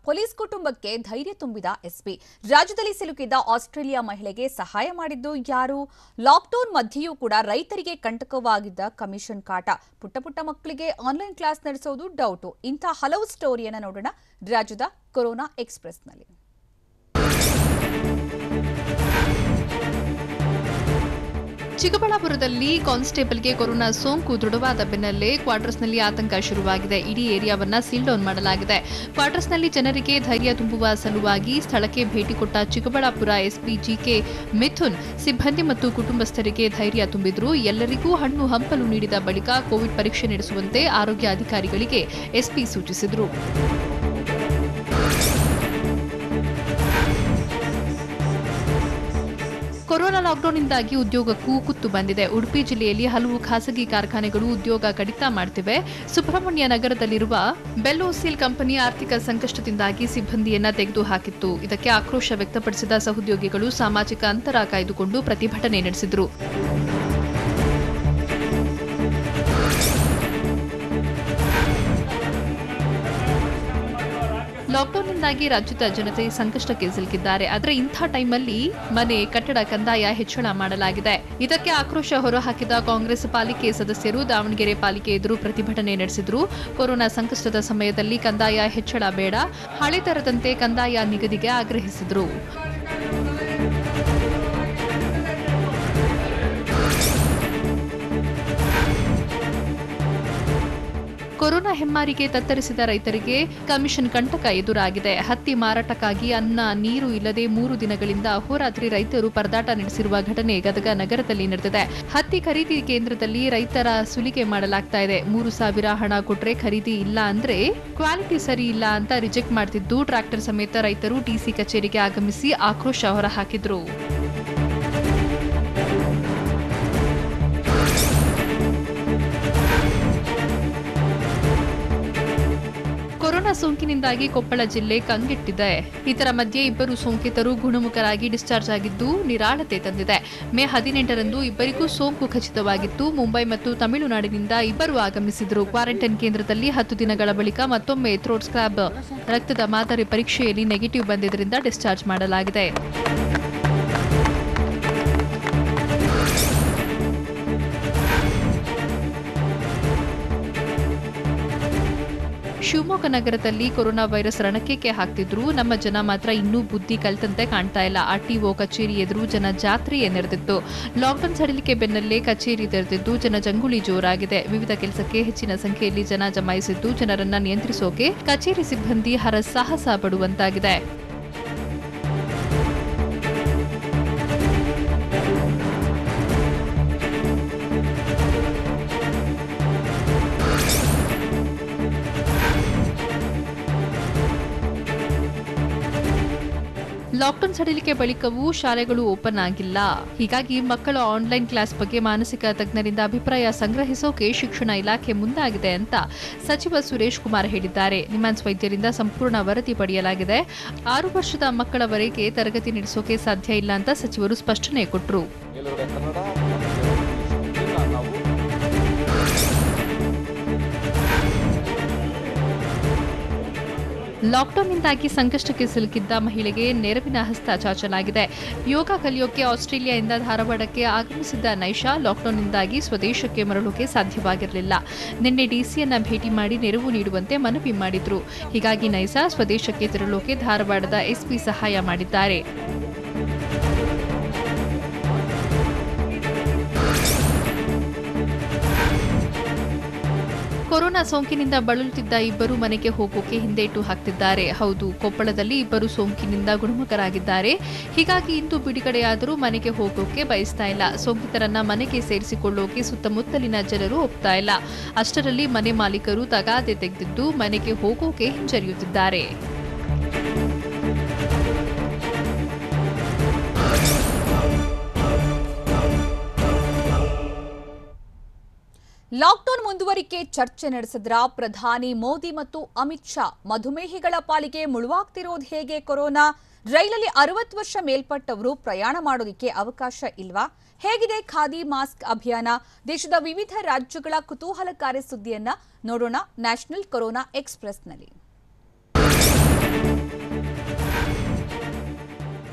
ಪೊಲೀಸ್ ಕುಟುಂಬಕ್ಕೆ ಧೈರ್ಯ ತುಂಬಿದ ಎಸ್ಪಿ. ರಾಜ್ಯದಲ್ಲಿ ಸಿಲುಕಿದ್ದ ಆಸ್ಟ್ರೇಲಿಯಾ ಮಹಿಳೆಗೆ ಸಹಾಯ ಮಾಡಿದ್ದು ಯಾರು? ಲಾಕ್ಡೌನ್ ಮಧ್ಯೆಯೂ ಕೂಡ ರೈತರಿಗೆ ಕಂಟಕವಾಗಿದ್ದ ಕಮಿಷನ್ ಕಾಟ. ಪುಟ್ಟ ಮಕ್ಕಳಿಗೆ ಆನ್ಲೈನ್ ಕ್ಲಾಸ್ ನಡೆಸೋದು ಡೌಟು. ಇಂಥ ಹಲವು ಸ್ಟೋರಿಯನ್ನು ನೋಡೋಣ ರಾಜ್ಯದ ಕೊರೋನಾ ಎಕ್ಸ್‌ಪ್ರೆಸ್‌ನಲ್ಲಿ. ಚಿಕ್ಕಬಳ್ಳಾಪುರದಲ್ಲಿ ಕಾನ್ಸ್ಟೇಬಲ್ಗೆ ಕೊರೋನಾ ಸೋಂಕು ದೃಢವಾದ ಬೆನ್ನಲ್ಲೇ ಕ್ವಾರ್ಟರ್ಸ್ನಲ್ಲಿ ಆತಂಕ ಶುರುವಾಗಿದೆ. ಇಡೀ ಏರಿಯಾವನ್ನ ಸೀಲ್ ಡೌನ್ ಮಾಡಲಾಗಿದೆ. ಕ್ವಾರ್ಟರ್ಸ್ನಲ್ಲಿ ಜನರಿಗೆ ಧೈರ್ಯ ತುಂಬುವ ಸಲುವಾಗಿ ಸ್ಥಳಕ್ಕೆ ಭೇಟಿ ಕೊಟ್ಟ ಚಿಕ್ಕಬಳ್ಳಾಪುರ ಎಸ್ಪಿ ಜಿಕೆ ಮಿಥುನ್ ಸಿಬ್ಬಂದಿ ಮತ್ತು ಕುಟುಂಬಸ್ಥರಿಗೆ ಧೈರ್ಯ ತುಂಬಿದ್ರು. ಎಲ್ಲರಿಗೂ ಹಣ್ಣು ಹಂಪಲು ನೀಡಿದ ಬಳಿಕ ಕೋವಿಡ್ ಪರೀಕ್ಷೆ ನಡೆಸುವಂತೆ ಆರೋಗ್ಯ ಅಧಿಕಾರಿಗಳಿಗೆ ಎಸ್ಪಿ ಸೂಚಿಸಿದರು. ಕೊರೋನಾ ಲಾಕ್ಡೌನ್ನಿಂದಾಗಿ ಉದ್ಯೋಗಕ್ಕೂ ಕುತ್ತು ಬಂದಿದೆ. ಉಡುಪಿ ಜಿಲ್ಲೆಯಲ್ಲಿ ಹಲವು ಖಾಸಗಿ ಕಾರ್ಖಾನೆಗಳು ಉದ್ಯೋಗ ಕಡಿತ ಮಾಡುತ್ತಿವೆ. ಸುಬ್ರಹ್ಮಣ್ಯ ನಗರದಲ್ಲಿರುವ ಬೆಲ್ಲೋಸಿಲ್ ಕಂಪನಿ ಆರ್ಥಿಕ ಸಂಕಷ್ಟದಿಂದಾಗಿ ಸಿಬ್ಬಂದಿಯನ್ನ ತೆಗೆದುಹಾಕಿತ್ತು. ಇದಕ್ಕೆ ಆಕ್ರೋಶ ವ್ಯಕ್ತಪಡಿಸಿದ ಸಹೋದ್ಯೋಗಿಗಳು ಸಾಮಾಜಿಕ ಅಂತರ ಕಾಯ್ದುಕೊಂಡು ಪ್ರತಿಭಟನೆ ನಡೆಸಿದರು. ಲಾಕ್ಡೌನ್ನಿಂದಾಗಿ ರಾಜ್ಯದ ಜನತೆ ಸಂಕಷ್ಟಕ್ಕೆ ಸಿಲುಕಿದ್ದಾರೆ. ಆದರೆ ಇಂಥ ಟೈಮಲ್ಲಿ ಮನೆ, ಕಟ್ಟಡ ಕಂದಾಯ ಹೆಚ್ಚಳ ಮಾಡಲಾಗಿದೆ. ಇದಕ್ಕೆ ಆಕ್ರೋಶ ಹೊರಹಾಕಿದ ಕಾಂಗ್ರೆಸ್ ಪಾಲಿಕೆ ಸದಸ್ಯರು ದಾವಣಗೆರೆ ಪಾಲಿಕೆ ಎದುರು ಪ್ರತಿಭಟನೆ ನಡೆಸಿದರು. ಕೊರೋನಾ ಸಂಕಷ್ಟದ ಸಮಯದಲ್ಲಿ ಕಂದಾಯ ಹೆಚ್ಚಳ ಬೇಡ, ಹಳೆ ತರದಂತೆ ಕಂದಾಯ ನಿಗದಿಗೆ ಆಗ್ರಹಿಸಿದರು. ಕೊರೋನಾ ಹೆಮ್ಮಾರಿಗೆ ತತ್ತರಿಸಿದ ರೈತರಿಗೆ ಕಮಿಷನ್ ಕಂಟಕ ಎದುರಾಗಿದೆ. ಹತ್ತಿ ಮಾರಾಟಕ್ಕಾಗಿ ಅನ್ನ ನೀರು ಇಲ್ಲದೆ 3 ದಿನಗಳಿಂದ ಅಹೋರಾತ್ರಿ ರೈತರು ಪರದಾಟ ನಡೆಸಿರುವ ಘಟನೆ ಗದಗ ನಗರದಲ್ಲಿ ನಡೆದಿದೆ. ಹತ್ತಿ ಖರೀದಿ ಕೇಂದ್ರದಲ್ಲಿ ರೈತರ ಸುಲಿಗೆ ಮಾಡಲಾಗ್ತಾ ಇದೆ. 3,000 ಹಣ ಕೊಟ್ರೆ ಖರೀದಿ ಇಲ್ಲ ಅಂದ್ರೆ ಕ್ವಾಲಿಟಿ ಸರಿ ಇಲ್ಲ ಅಂತ ರಿಜೆಕ್ಟ್ ಮಾಡ್ತಿದ್ದು ಟ್ರ್ಯಾಕ್ಟರ್ ಸಮೇತ ರೈತರು ಟಿಸಿ ಕಚೇರಿಗೆ ಆಗಮಿಸಿ ಆಕ್ರೋಶ ಹೊರಹಾಕಿದ್ರು. ಕೊರೋನಾ ಸೋಂಕಿನಿಂದಾಗಿ ಕೊಪ್ಪಳ ಜಿಲ್ಲೆ ಕಂಗೆಟ್ಟಿದೆ. ಇದರ ಮಧ್ಯೆ 2 ಸೋಂಕಿತರು ಗುಣಮುಖರಾಗಿ ಡಿಸ್ಚಾರ್ಜ್ ಆಗಿದ್ದು ನಿರಾಳತೆ ತಂದಿದೆ. ಮೇ 18ರಂದು ಇಬ್ಬರಿಗೂ ಸೋಂಕು ಖಚಿತವಾಗಿತ್ತು. ಮುಂಬೈ ಮತ್ತು ತಮಿಳುನಾಡಿನಿಂದ 2 ಆಗಮಿಸಿದರು. ಕ್ವಾರಂಟೈನ್ ಕೇಂದ್ರದಲ್ಲಿ 10 ದಿನಗಳ ಬಳಿಕ ಮತ್ತೊಮ್ಮೆ ಥ್ರೋಟ್ ಸ್ಕ್ರಾಬ್ ರಕ್ತದ ಮಾದರಿ ಪರೀಕ್ಷೆಯಲ್ಲಿ ನೆಗೆಟಿವ್ ಬಂದಿದ್ದರಿಂದ ಡಿಸ್ಚಾರ್ಜ್ ಮಾಡಲಾಗಿದೆ. ಶಿವಮೊಗ್ಗ ನಗರದಲ್ಲಿ ಕೊರೋನಾ ವೈರಸ್ ರಣಕ್ಕೆ ಹಾಕ್ತಿದ್ರು. ನಮ್ಮ ಜನ ಮಾತ್ರ ಇನ್ನೂ ಬುದ್ಧಿ ಕಲಿತಂತೆ ಕಾಣ್ತಾ ಇಲ್ಲ. ಆರ್ಟಿಒ ಕಚೇರಿ ಎದುರು ಜನ ಜಾತ್ರೆಯೇ ನೆರೆದಿತ್ತು. ಲಾಕ್ಡೌನ್ ಸಡಿಲಿಕೆ ಬೆನ್ನಲ್ಲೇ ಕಚೇರಿ ತೆರೆದಿದ್ದು ಜನಜಂಗುಳಿ ಜೋರಾಗಿದೆ. ವಿವಿಧ ಕೆಲಸಕ್ಕೆ ಹೆಚ್ಚಿನ ಸಂಖ್ಯೆಯಲ್ಲಿ ಜನ ಜಮಾಯಿಸಿದ್ದು ಜನರನ್ನ ನಿಯಂತ್ರಿಸೋಕೆ ಕಚೇರಿ ಸಿಬ್ಬಂದಿ ಹರಸಾಹಸ ಪಡುವಂತಾಗಿದೆ. ಲಾಕ್ಡೌನ್ ಸಡಿಲಿಕೆ ಬಳಿಕವೂ ಶಾಲೆಗಳು ಓಪನ್ ಆಗಿಲ್ಲ. ಹೀಗಾಗಿ ಮಕ್ಕಳ ಆನ್ಲೈನ್ ಕ್ಲಾಸ್ ಬಗ್ಗೆ ಮಾನಸಿಕ ತಜ್ಞರಿಂದ ಅಭಿಪ್ರಾಯ ಸಂಗ್ರಹಿಸೋಕೆ ಶಿಕ್ಷಣ ಇಲಾಖೆ ಮುಂದಾಗಿದೆ ಅಂತ ಸಚಿವ ಸುರೇಶ್ ಕುಮಾರ್ ಹೇಳಿದ್ದಾರೆ. ನಿಮ್ಹಾನ್ಸ್ ವೈದ್ಯರಿಂದ ಸಂಪೂರ್ಣ ವರದಿ ಪಡೆಯಲಾಗಿದೆ. 6 ವರ್ಷದ ಮಕ್ಕಳವರೆಗೆ ತರಗತಿ ನಡೆಸೋಕೆ ಸಾಧ್ಯ ಇಲ್ಲ ಅಂತ ಸಚಿವರು ಸ್ಪಷ್ಟನೆ ಕೊಟ್ಟರು. ಲಾಕ್ಡೌನ್ನಿಂದಾಗಿ ಸಂಕಷ್ಟಕ್ಕೆ ಸಿಲುಕಿದ್ದ ಮಹಿಳೆಗೆ ನೆರವಿನ ಹಸ್ತ ಚಾಚಲಾಗಿದೆ. ಯೋಗ ಕಲಿಯೋಕೆ ಆಸ್ಟ್ರೇಲಿಯಾದಿಂದ ಧಾರವಾಡಕ್ಕೆ ಆಗಮಿಸಿದ್ದ ನೈಶಾ ಲಾಕ್ಡೌನ್ನಿಂದಾಗಿ ಸ್ವದೇಶಕ್ಕೆ ಮರಳೋಕೆ ಸಾಧ್ಯವಾಗಿರಲಿಲ್ಲ. ನಿನ್ನೆ ಡಿಸಿಯನ್ನ ಭೇಟಿ ಮಾಡಿ ನೆರವು ನೀಡುವಂತೆ ಮನವಿ ಮಾಡಿದ್ರು. ಹೀಗಾಗಿ ನೈಸಾ ಸ್ವದೇಶಕ್ಕೆ ತೆರಳೋಕೆ ಧಾರವಾಡದ ಎಸ್ಪಿ ಸಹಾಯ ಮಾಡಿದ್ದಾರೆ. ಕೊರೋನಾ ಸೋಂಕಿನಿಂದ ಬಳಲುತ್ತಿದ್ದ ಇಬ್ಬರು ಮನೆಗೆ ಹೋಗೋಕೆ ಹಿಂದೇಟು ಹಾಕ್ತಿದ್ದಾರೆ. ಹೌದು, ಕೊಪ್ಪಳದಲ್ಲಿ ಇಬ್ಬರು ಸೋಂಕಿನಿಂದ ಗುಣಮುಖರಾಗಿದ್ದಾರೆ. ಹೀಗಾಗಿ ಇಂದು ಬಿಡುಗಡೆಯಾದರೂ ಮನೆಗೆ ಹೋಗೋಕೆ ಬಯಸ್ತಾ ಇಲ್ಲ. ಸೋಂಕಿತರನ್ನ ಮನೆಗೆ ಸೇರಿಸಿಕೊಳ್ಳೋಕೆ ಸುತ್ತಮುತ್ತಲಿನ ಜನರು ಒಪ್ತಾ ಇಲ್ಲ. ಅಷ್ಟರಲ್ಲಿ ಮನೆ ಮಾಲೀಕರು ತಗಾದೆ ತೆಗೆದಿದ್ದು ಮನೆಗೆ ಹೋಗೋಕೆ ಹಿಂಜರಿಯುತ್ತಿದ್ದಾರೆ. ಲಾಕ್ಡೌನ್ ಮುಂದುವರಿಕೆ ಚರ್ಚೆ ನಡೆಸಿದ್ರ ಪ್ರಧಾನಿ ಮೋದಿ ಮತ್ತು ಅಮಿತ್ ಶಾ. ಮಧುಮೇಹಿಗಳ ಪಾಲಿಗೆ ಮುಳುವಾಗ್ತಿರೋದು ಹೇಗೆ ಕೊರೋನಾ? ರೈಲಲ್ಲಿ 60 ವರ್ಷ ಮೇಲ್ಪಟ್ಟವರು ಪ್ರಯಾಣ ಮಾಡೋದಕ್ಕೆ ಅವಕಾಶ ಇಲ್ವಾ? ಹೇಗಿದೆ ಖಾದಿ ಮಾಸ್ಕ್ ಅಭಿಯಾನ? ದೇಶದ ವಿವಿಧ ರಾಜ್ಯಗಳ ಕುತೂಹಲಕಾರಿ ಸುದ್ದಿಯನ್ನ ನೋಡೋಣ ನ್ಯಾಷನಲ್ ಕೊರೋನಾ ಎಕ್ಸ್‌ಪ್ರೆಸ್‌ನಲ್ಲಿ.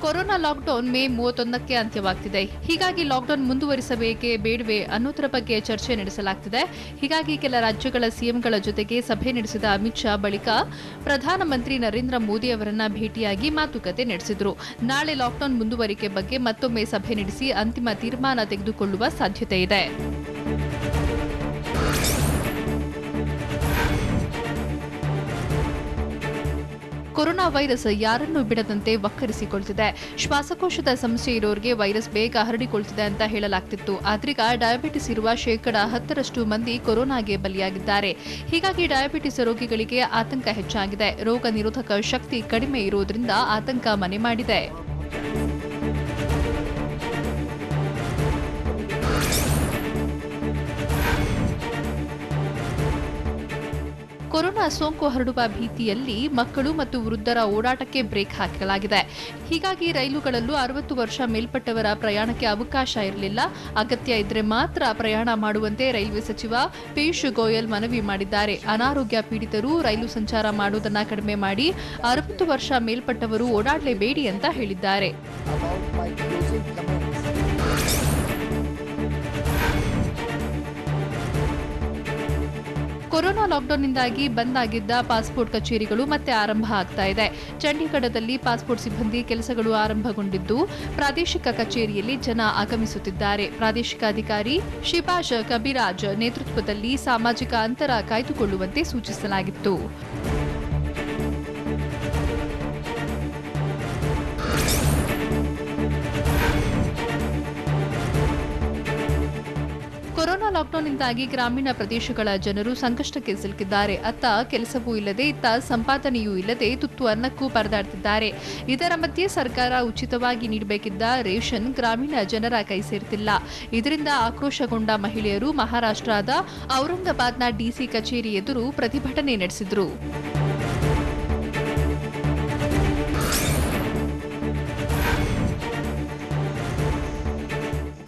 ಕೊರೋನಾ ಲಾಕ್ಡೌನ್ ಮೇ 31ಕ್ಕೆ ಅಂತ್ಯವಾಗ್ತಿದೆ. ಹೀಗಾಗಿ ಲಾಕ್ಡೌನ್ ಮುಂದುವರಿಸಬೇಕೇ ಬೇಡವೇ ಅನ್ನೋದರ ಬಗ್ಗೆ ಚರ್ಚೆ ನಡೆಸಲಾಗ್ತಿದೆ. ಹೀಗಾಗಿ ಕೆಲ ರಾಜ್ಯಗಳ ಸಿಎಂಗಳ ಜೊತೆಗೆ ಸಭೆ ನಡೆಸಿದ ಅಮಿತ್ ಶಾ ಬಳಿಕ ಪ್ರಧಾನಮಂತ್ರಿ ನರೇಂದ್ರ ಮೋದಿ ಅವರನ್ನ ಭೇಟಿಯಾಗಿ ಮಾತುಕತೆ ನಡೆಸಿದ್ರು. ನಾಳೆ ಲಾಕ್ಡೌನ್ ಮುಂದುವರಿಕೆ ಬಗ್ಗೆ ಮತ್ತೊಮ್ಮೆ ಸಭೆ ನಡೆಸಿ ಅಂತಿಮ ತೀರ್ಮಾನ ತೆಗೆದುಕೊಳ್ಳುವ ಸಾಧ್ಯತೆ ಇದೆ. ಕೊರೋನಾ ವೈರಸ್ ಯಾರನ್ನೂ ಬಿಡದಂತೆ ವಕ್ಕರಿಸಿಕೊಳ್ತಿದೆ. ಶ್ವಾಸಕೋಶದ ಸಮಸ್ಯೆ ಇರೋರಿಗೆ ವೈರಸ್ ಬೇಗ ಹರಡಿಕೊಳ್ತಿದೆ ಅಂತ ಹೇಳಲಾಗ್ತಿತ್ತು. ಆದ್ರೀಗ ಡಯಾಬಿಟಿಸ್ ಇರುವ 10% ಮಂದಿ ಕೊರೋನಾಗೆ ಬಲಿಯಾಗಿದ್ದಾರೆ. ಹೀಗಾಗಿ ಡಯಾಬಿಟಿಸ್ ರೋಗಿಗಳಿಗೆ ಆತಂಕ ಹೆಚ್ಚಾಗಿದೆ. ರೋಗ ನಿರೋಧಕ ಶಕ್ತಿ ಕಡಿಮೆ ಇರೋದ್ರಿಂದ ಆತಂಕ ಮನೆ ಮಾಡಿದೆ. ಕೊರೋನಾ ಸೋಂಕು ಹರಡುವ ಭೀತಿಯಲ್ಲಿ ಮಕ್ಕಳು ಮತ್ತು ವೃದ್ಧರ ಓಡಾಟಕ್ಕೆ ಬ್ರೇಕ್ ಹಾಕಲಾಗಿದೆ. ಹೀಗಾಗಿ ರೈಲುಗಳಲ್ಲೂ 60 ವರ್ಷ ಮೇಲ್ಪಟ್ಟವರ ಪ್ರಯಾಣಕ್ಕೆ ಅವಕಾಶ ಇರಲಿಲ್ಲ. ಅಗತ್ಯ ಇದ್ರೆ ಮಾತ್ರ ಪ್ರಯಾಣ ಮಾಡುವಂತೆ ರೈಲ್ವೆ ಸಚಿವ ಪಿಯೂಷ್ ಗೋಯಲ್ ಮನವಿ ಮಾಡಿದ್ದಾರೆ. ಅನಾರೋಗ್ಯ ಪೀಡಿತರು ರೈಲು ಸಂಚಾರ ಮಾಡುವುದನ್ನು ಕಡಿಮೆ ಮಾಡಿ 60 ವರ್ಷ ಮೇಲ್ಪಟ್ಟವರು ಓಡಾಡಲೇಬೇಡಿ ಅಂತ ಹೇಳಿದ್ದಾರೆ. ಕೊರೋನಾ ಲಾಕ್ಡೌನ್ನಿಂದಾಗಿ ಬಂದ್ ಆಗಿದ್ದ ಪಾಸ್ಪೋರ್ಟ್ ಕಚೇರಿಗಳು ಮತ್ತೆ ಆರಂಭ ಆಗ್ತಾ ಇದೆ. ಚಂಡೀಗಢದಲ್ಲಿ ಪಾಸ್ಪೋರ್ಟ್ ಸಿಬ್ಬಂದಿ ಕೆಲಸಗಳು ಆರಂಭಗೊಂಡಿದ್ದು ಪ್ರಾದೇಶಿಕ ಕಚೇರಿಯಲ್ಲಿ ಜನ ಆಗಮಿಸುತ್ತಿದ್ದಾರೆ. ಪ್ರಾದೇಶಿಕ ಅಧಿಕಾರಿ ಶಿಬಾಷ್ ಕಬಿರಾಜ್ ನೇತೃತ್ವದಲ್ಲಿ ಸಾಮಾಜಿಕ ಅಂತರ ಕಾಯ್ದುಕೊಳ್ಳುವಂತೆ ಸೂಚಿಸಲಾಗಿತ್ತು. ಕೊರೋನಾ ಲಾಕ್ಡೌನ್ನಿಂದಾಗಿ ಗ್ರಾಮೀಣ ಪ್ರದೇಶಗಳ ಜನರು ಸಂಕಷ್ಟಕ್ಕೆ ಸಿಲುಕಿದ್ದಾರೆ. ಅತ್ತ ಕೆಲಸವೂ ಇಲ್ಲದೆ ಇತ್ತ ಸಂಪಾದನೆಯೂ ಇಲ್ಲದೆ ತುತ್ತು ಅನ್ನಕ್ಕೂ ಪರದಾಡ್ತಿದ್ದಾರೆ. ಇದರ ಮಧ್ಯೆ ಸರ್ಕಾರ ಉಚಿತವಾಗಿ ನೀಡಬೇಕಿದ್ದ ರೇಷನ್ ಗ್ರಾಮೀಣ ಜನರ ಕೈ ಸೇರ್ತಿಲ್ಲ. ಇದರಿಂದ ಆಕ್ರೋಶಗೊಂಡ ಮಹಿಳೆಯರು ಮಹಾರಾಷ್ಟ್ರದ ಔರಂಗಾಬಾದ್ನ ಡಿಸಿ ಕಚೇರಿ ಎದುರು ಪ್ರತಿಭಟನೆ ನಡೆಸಿದರು.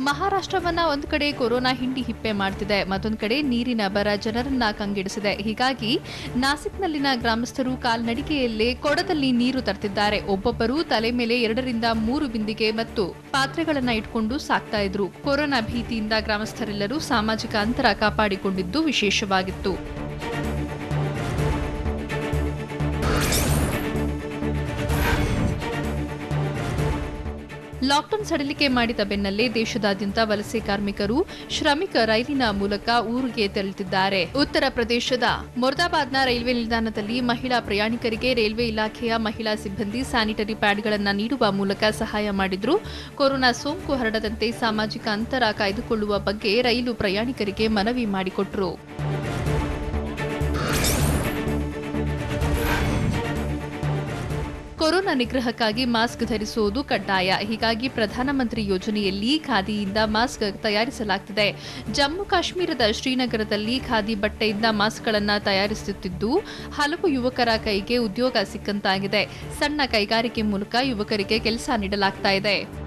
ಮಹಾರಾಷ್ಟ್ರವನ್ನ ಒಂದು ಕಡೆ ಕೊರೋನಾ ಹಿಂಡಿ ಹಿಪ್ಪೆ ಮಾಡ್ತಿದೆ, ಮತ್ತೊಂದು ಕಡೆ ನೀರಿನ ಬರ ಜನರನ್ನ ಕಂಗೆಡಿಸಿದೆ. ಹೀಗಾಗಿ ನಾಸಿಕ್ನಲ್ಲಿನ ಗ್ರಾಮಸ್ಥರು ಕಾಲ್ನಡಿಗೆಯಲ್ಲೇ ಕೊಡದಲ್ಲಿ ನೀರು ತರ್ತಿದ್ದಾರೆ. ಒಬ್ಬೊಬ್ಬರು ತಲೆ ಮೇಲೆ 2 ರಿಂದ 3 ಬಿಂದಿಗೆ ಮತ್ತು ಪಾತ್ರೆಗಳನ್ನ ಇಟ್ಕೊಂಡು ಸಾಕ್ತಾ ಇದ್ರು. ಕೊರೋನಾ ಭೀತಿಯಿಂದ ಗ್ರಾಮಸ್ಥರೆಲ್ಲರೂ ಸಾಮಾಜಿಕ ಅಂತರ ಕಾಪಾಡಿಕೊಂಡಿದ್ದು ವಿಶೇಷವಾಗಿತ್ತು. ಲಾಕ್ಡೌನ್ ಸಡಿಲಿಕೆ ಮಾಡಿದ ಬೆನ್ನಲ್ಲೇ ದೇಶದಾದ್ಯಂತ ವಲಸೆ ಕಾರ್ಮಿಕರು ಶ್ರಮಿಕ ರೈಲಿನ ಮೂಲಕ ಊರಿಗೆ ತೆರಳುತ್ತಿದ್ದಾರೆ. ಉತ್ತರ ಪ್ರದೇಶದ ಮೊರ್ದಾಬಾದ್ನ ರೈಲ್ವೆ ನಿಲ್ದಾಣದಲ್ಲಿ ಮಹಿಳಾ ಪ್ರಯಾಣಿಕರಿಗೆ ರೈಲ್ವೆ ಇಲಾಖೆಯ ಮಹಿಳಾ ಸಿಬ್ಬಂದಿ ಸ್ಯಾನಿಟರಿ ಪ್ಯಾಡ್ಗಳನ್ನು ನೀಡುವ ಮೂಲಕ ಸಹಾಯ ಮಾಡಿದ್ರು. ಕೊರೋನಾ ಸೋಂಕು ಹರಡದಂತೆ ಸಾಮಾಜಿಕ ಅಂತರ ಕಾಯ್ದುಕೊಳ್ಳುವ ಬಗ್ಗೆ ರೈಲು ಪ್ರಯಾಣಿಕರಿಗೆ ಮನವಿ ಮಾಡಿಕೊಟ್ರು. ಕೊರೋನಾ ನಿಗ್ರಹಕ್ಕಾಗಿ ಮಾಸ್ಕ್ ಧರಿಸುವುದು ಕಡ್ಡಾಯ. ಹೀಗಾಗಿ ಪ್ರಧಾನಮಂತ್ರಿ ಯೋಜನೆಯಲ್ಲಿ ಖಾದಿಯಿಂದ ಮಾಸ್ಕ್ ತಯಾರಿಸಲಾಗುತ್ತಿದೆ. ಜಮ್ಮು ಕಾಶ್ಮೀರದ ಶ್ರೀನಗರದಲ್ಲಿ ಖಾದಿ ಬಟ್ಟೆಯಿಂದ ಮಾಸ್ಕ್ಗಳನ್ನು ತಯಾರಿಸುತ್ತಿದ್ದು ಹಲವು ಯುವಕರ ಕೈಗೆ ಉದ್ಯೋಗ ಸಿಕ್ಕಂತಾಗಿದೆ. ಸಣ್ಣ ಕೈಗಾರಿಕೆ ಮೂಲಕ ಯುವಕರಿಗೆ ಕೆಲಸ ನೀಡಲಾಗ್ತಾ ಇದೆ.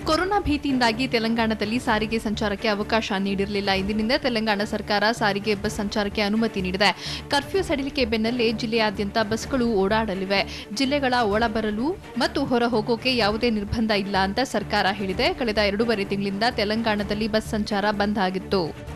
ಕೊರೋನಾ ಭೀತಿಯಿಂದಾಗಿ ತೆಲಂಗಾಣದಲ್ಲಿ ಸಾರಿಗೆ ಸಂಚಾರಕ್ಕೆ ಅವಕಾಶ ನೀಡಿರಲಿಲ್ಲ. ಇಂದಿನಿಂದ ತೆಲಂಗಾಣ ಸರ್ಕಾರ ಸಾರಿಗೆ ಬಸ್ ಸಂಚಾರಕ್ಕೆ ಅನುಮತಿ ನೀಡಿದೆ. ಕರ್ಫ್ಯೂ ಸಡಿಲಿಕೆ ಬೆನ್ನಲ್ಲೇ ಜಿಲ್ಲೆಯಾದ್ಯಂತ ಬಸ್ಗಳು ಓಡಾಡಲಿವೆ. ಜಿಲ್ಲೆಗಳ ಒಳಬರಲು ಮತ್ತು ಹೊರ ಹೋಗೋಕೆ ಯಾವುದೇ ನಿರ್ಬಂಧ ಇಲ್ಲ ಅಂತ ಸರ್ಕಾರ ಹೇಳಿದೆ. ಕಳೆದ 2.5 ತಿಂಗಳಿಂದ ತೆಲಂಗಾಣದಲ್ಲಿ ಬಸ್ ಸಂಚಾರ ಬಂದ್ ಆಗಿತ್ತು.